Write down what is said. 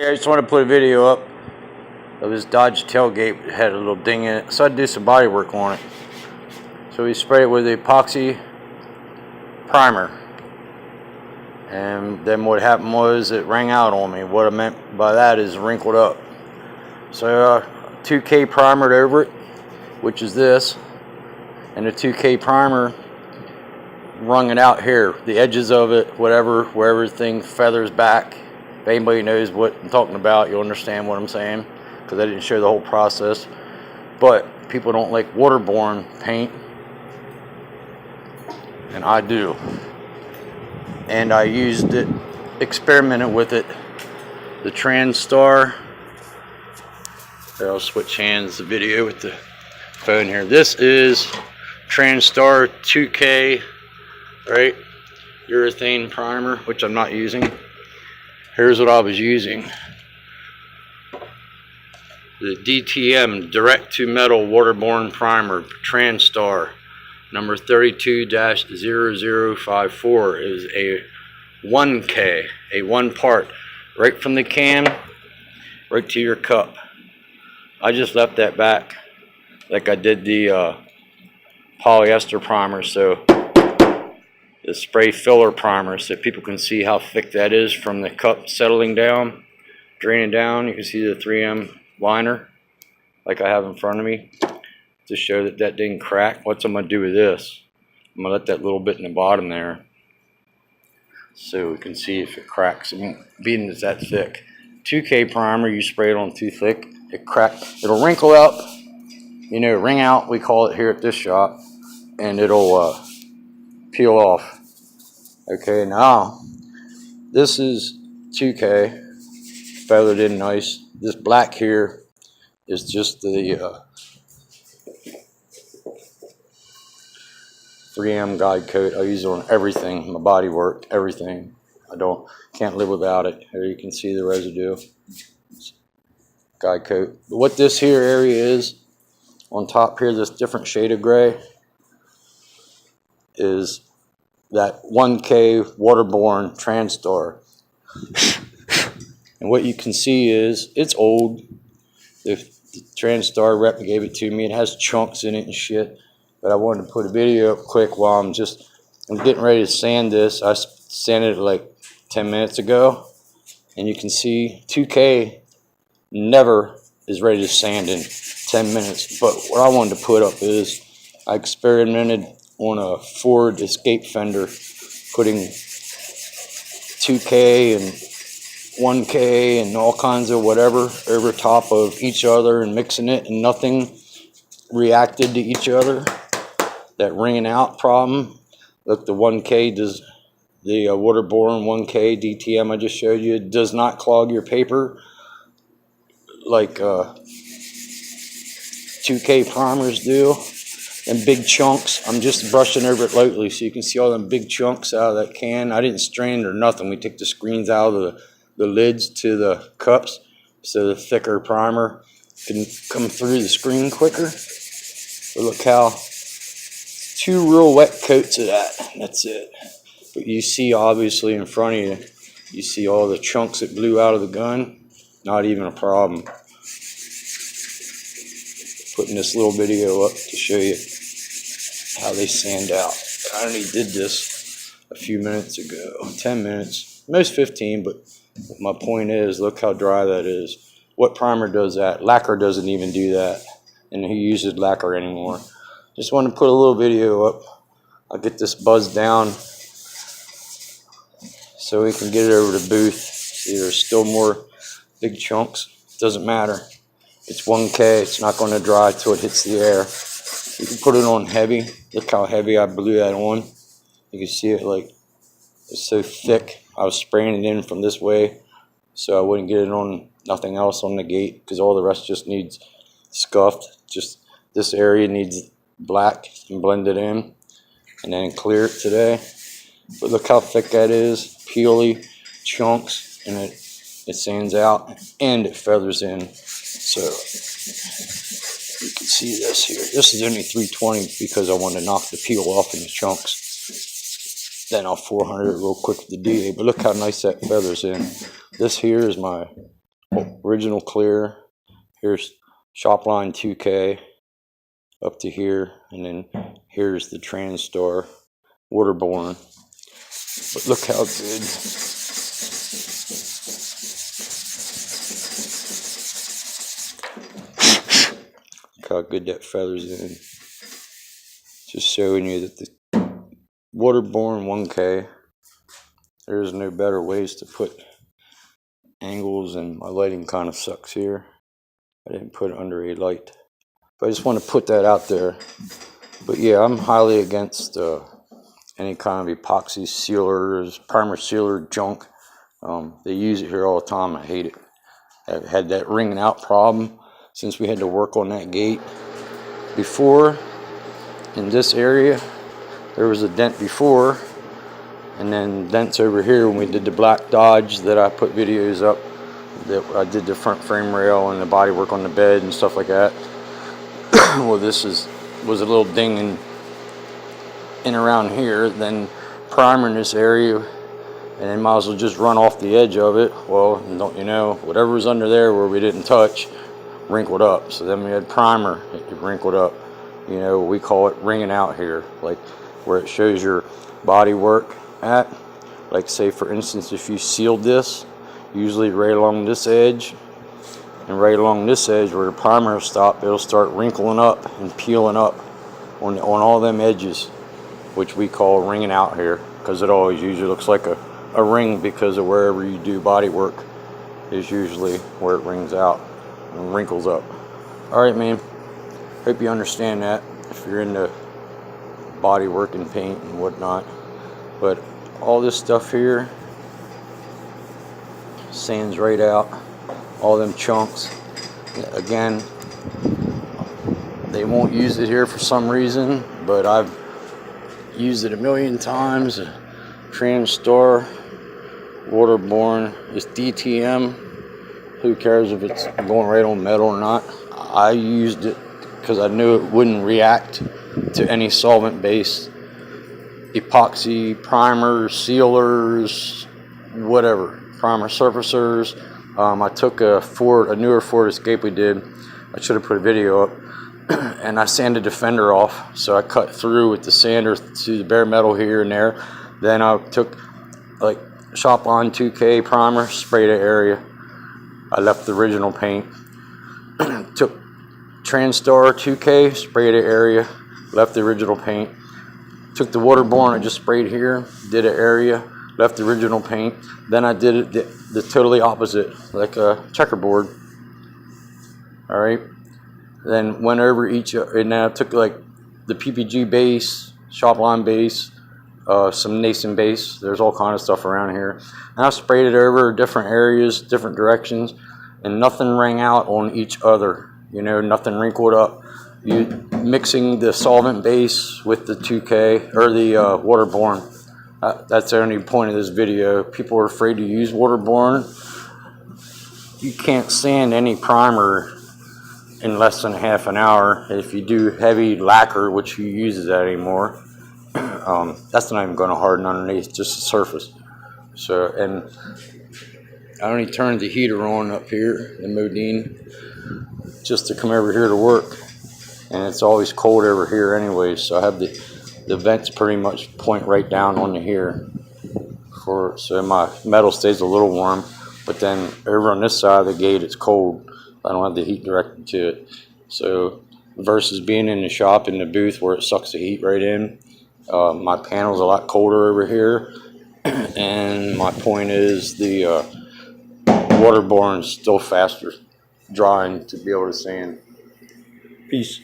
Yeah, I just want to put a video up of this Dodge tailgate. It had a little ding in it, so I did some body work on it. So we sprayed it with the epoxy primer, and then what happened was it rang out on me. What I meant by that is wrinkled up. So 2K primered over it, which is this, and the 2K primer wrung it out here, the edges of it, whatever, where everything feathers back. If anybody knows what I'm talking about, you'll understand what I'm saying, because I didn't show the whole process. But people don't like waterborne paint, and I do. And I used it, experimented with it, the TranStar. Here, I'll switch hands the video with the phone here. This is TranStar 2K, right? Urethane primer, which I'm not using. Here's what I was using. The DTM, Direct to Metal Waterborne Primer, TranStar, number 32-0054, is a 1K, a one part, right from the can, right to your cup. I just left that back like I did the polyester primer, so the spray filler primer, so people can see how thick that is from the cup settling down, draining down. You can see the 3M liner like I have in front of me to show that that didn't crack. What's I'm going to do with this? I'm going to let that little bit in the bottom there so we can see if it cracks. I mean, being it's that thick. 2K primer, you spray it on too thick, it cracks. It'll wrinkle up, you know, ring out, we call it here at this shop, and it'll peel off. Okay, now this is 2K, feathered in nice. This black here is just the 3M guide coat. I use it on everything, my body work, everything. Can't live without it. Here you can see the residue. Guide coat. But what this here area is on top here, this different shade of gray, is that 1K waterborne TranStar. And what you can see is it's old. The TranStar rep gave it to me. It has chunks in it and shit. But I wanted to put a video up quick while I'm getting ready to sand this. I sanded it like 10 minutes ago. And you can see 2K never is ready to sand in 10 minutes. But what I wanted to put up is I experimented on a Ford Escape fender, putting 2K and 1K and all kinds of whatever over top of each other and mixing it, and nothing reacted to each other. That ringing out problem. Look, the 1K does, the waterborne 1K DTM I just showed you, it does not clog your paper like 2K primers do. And big chunks, I'm just brushing over it lightly so you can see all them big chunks out of that can. I didn't strain it or nothing. We took the screens out of the lids to the cups so the thicker primer can come through the screen quicker. But look how, 2 real wet coats of that, that's it. But you see obviously in front of you, you see all the chunks that blew out of the gun. Not even a problem. Putting this little video up to show you how they sand out. I only did this a few minutes ago, 10 minutes, most 15, but my point is, look how dry that is. What primer does that? Lacquer doesn't even do that, and who uses lacquer anymore? Just want to put a little video up. I'll get this buzzed down so we can get it over to the booth. See, there's still more big chunks. Doesn't matter. It's 1K, it's not going to dry till it hits the air. You can put it on heavy. Look how heavy I blew that on. You can see it like, it's so thick. I was spraying it in from this way so I wouldn't get it on nothing else on the gate, because all the rest just needs scuffed. Just this area needs black and blend it in and then clear it today. But look how thick that is. Peely chunks, and it sands out and it feathers in. So you can see this here. This is only 320 because I want to knock the peel off in the chunks. Then I'll 400 it real quick with the DA. But look how nice that feathers in. This here is my original clear. Here's shop line 2K up to here, and then here's the TransStar waterborne. But look how good. Look how good that feathers in. Just showing you that the waterborne 1K, there's no better ways to put angles, and my lighting kind of sucks here. I didn't put it under a light. But I just want to put that out there. But yeah, I'm highly against any kind of epoxy sealers, primer sealer junk. They use it here all the time. I hate it. I've had that ringing out problem since we had to work on that gate. Before, in this area, there was a dent before, and then dents over here when we did the black Dodge that I put videos up. That I did the front frame rail and the body work on the bed and stuff like that. Well, this was a little ding in around here, then primer in this area, and then might as well just run off the edge of it. Well, don't you know, whatever was under there where we didn't touch wrinkled up. So then we had primer, it wrinkled up. You know, we call it ringing out here, like where it shows your body work at. Like say for instance, if you sealed this, usually right along this edge and right along this edge where the primer will stop, it'll start wrinkling up and peeling up on all them edges, which we call ringing out here, because it always usually looks like a ring, because of wherever you do body work is usually where it rings out and wrinkles up. Alright, man, hope you understand that if you're into body work and paint and whatnot. But all this stuff here sands right out, all them chunks. Again, they won't use it here for some reason, but I've used it a million times. TransStar waterborne is DTM. Who cares if it's going right on metal or not? I used it because I knew it wouldn't react to any solvent-based epoxy, primers, sealers, whatever, primer surfacers. I took a newer Ford Escape we did. I should have put a video up. And I sanded the fender off. So I cut through with the sander to the bare metal here and there. Then I took like shop line 2K primer, sprayed the area. I left the original paint. Took TransStar 2K, sprayed the area, left the original paint. Took the waterborne, I just sprayed here, did an area, left the original paint. Then I did it the totally opposite, like a checkerboard. All right. Then went over each, and then I took like the PPG base, shop line base, some Nason base. There's all kind of stuff around here. And I sprayed it over different areas, different directions, and nothing rang out on each other. You know, nothing wrinkled up. You mixing the solvent base with the 2K or the waterborne. That's the only point of this video. People are afraid to use waterborne. You can't sand any primer in less than half an hour. If you do heavy lacquer, which who uses that anymore, that's not even going to harden underneath, just the surface. So, and I only turned the heater on up here, the Modine, just to come over here to work. And it's always cold over here anyway, so I have the vents pretty much point right down onto here, so my metal stays a little warm. But then over on this side of the gate, it's cold. I don't have the heat directed to it. So versus being in the shop in the booth where it sucks the heat right in, my panel's a lot colder over here. And my point is the waterborne is still faster drying to be able to sand. Peace.